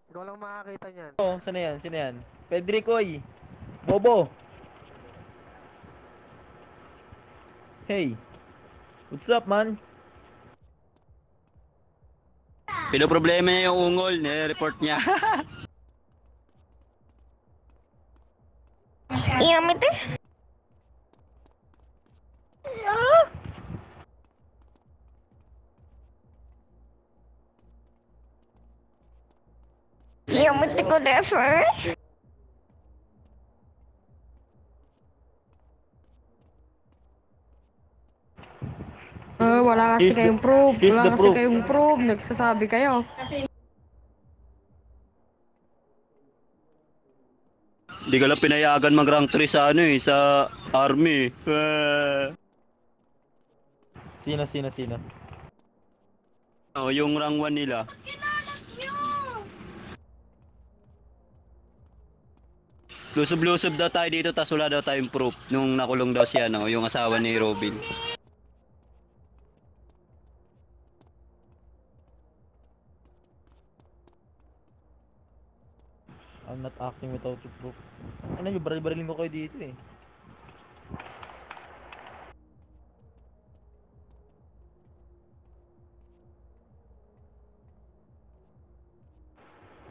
Ikaw lang makakita niyan. Oh, saan na yan? Sino yan? Pedricoy! Bobo! Hey! What's up, man? Pinoproblema niya yung ungol, nire-report niya. Iya mete. Iya mete ko defer. Wala kasi Here's the, kayong proof. here's the Wala kasi proof. kayong proof. Nagsasabi kayo. Hindi ka lang pinayagan mag-rank 3 sa ano eh, sa army. Sino? Oh, yung rank 1 nila. Lusob-lusob daw tayo dito, tas wala daw tayong proof nung nakulong daw siya, no, yung asawa ni Robin. I'm not acting without the proof. Ano yung baril-barilin ko kayo dito eh.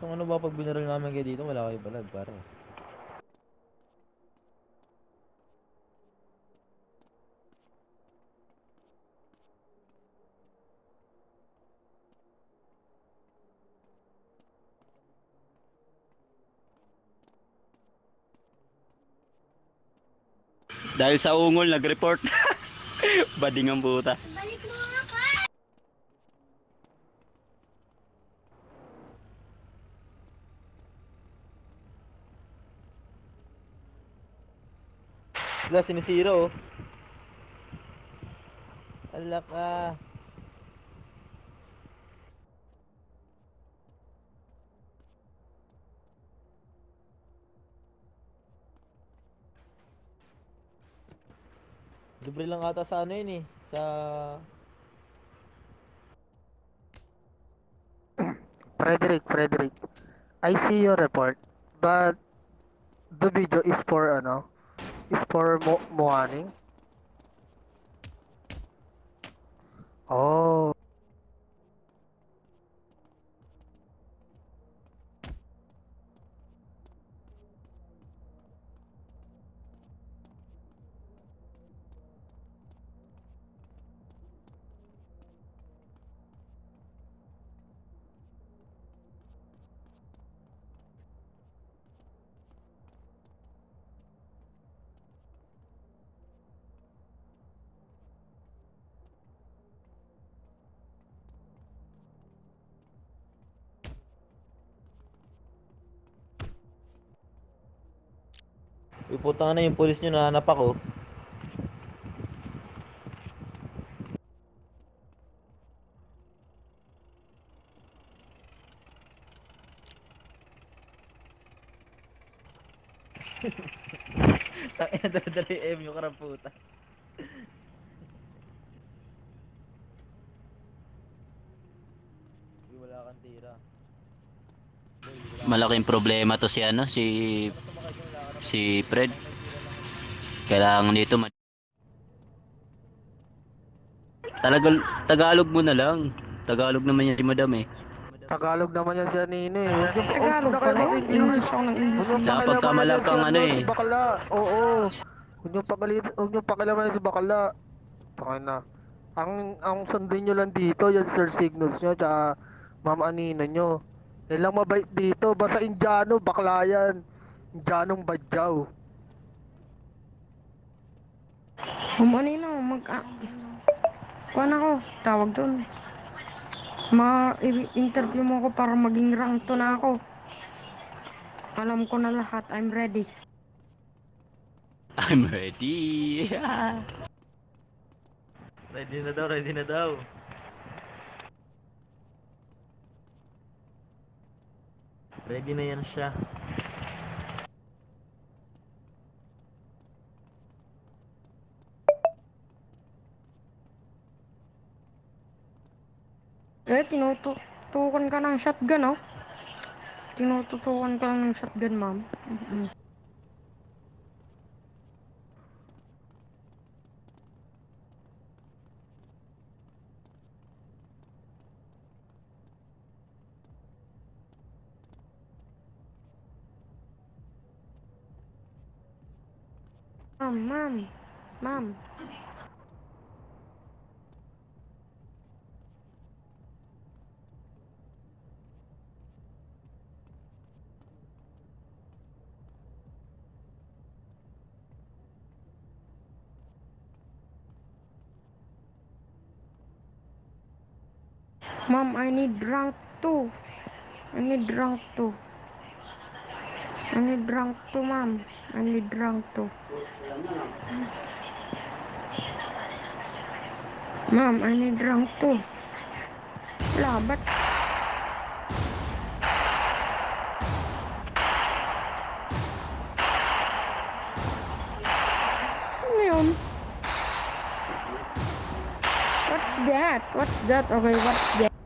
Kung ano ba pag binaril namin kayo dito, wala kayo balag, pare. Dahil sa ungol, nag-report. Bading ang puta. Wala, sinisiro oh. Alak ah. Libre lang ata sa ano yun eh. Sa... Frederick, I see your report, but the video is for is for Moaning. Oh, Uy, putang na yung pulis nyo, nahanap ako. Tangina, dala-dala yung M yung karamputan. Uy, wala kang tira. Malaking problema to si ano, si Fred. Kailangan dito talaga Tagalog mo na lang. Tagalog naman yan si Madam eh. Tagalog naman yan si Anine. Huwag Tagalog na pa kayo rin. mag-English. English ako ng Huwag English. niyong Dapat pakialaman yan si kamalakang ano si eh. Bakla. Oo. Huwag niyong pakialaman yan si Bakla. Okay na. Ang sundin nyo lang dito, yan Sir Signals nyo, tsaka Ma'am Anina nyo. Yan lang mabait dito. Basta Indiano, bakla yan. Indianong badyaw. Umanina, kuhan ako. Tawag doon. Ma-interview mo ako para maging rank 2 na ako. Alam ko na lahat. I'm ready. I'm ready. Ready na daw. Ready na yan siya. Tinutukan ka ng shotgun, oh. Tinututukan ka lang ng shotgun, ma'am. Mm-mm. Ma'am. Ma'am. Ma'am, I need rank 2. I need rank 2. I need rank 2, ma'am. I need rank 2. Ma'am, I need rank 2. Wala, ba't? Ano yun? What's that? What's that? Okay, what's that?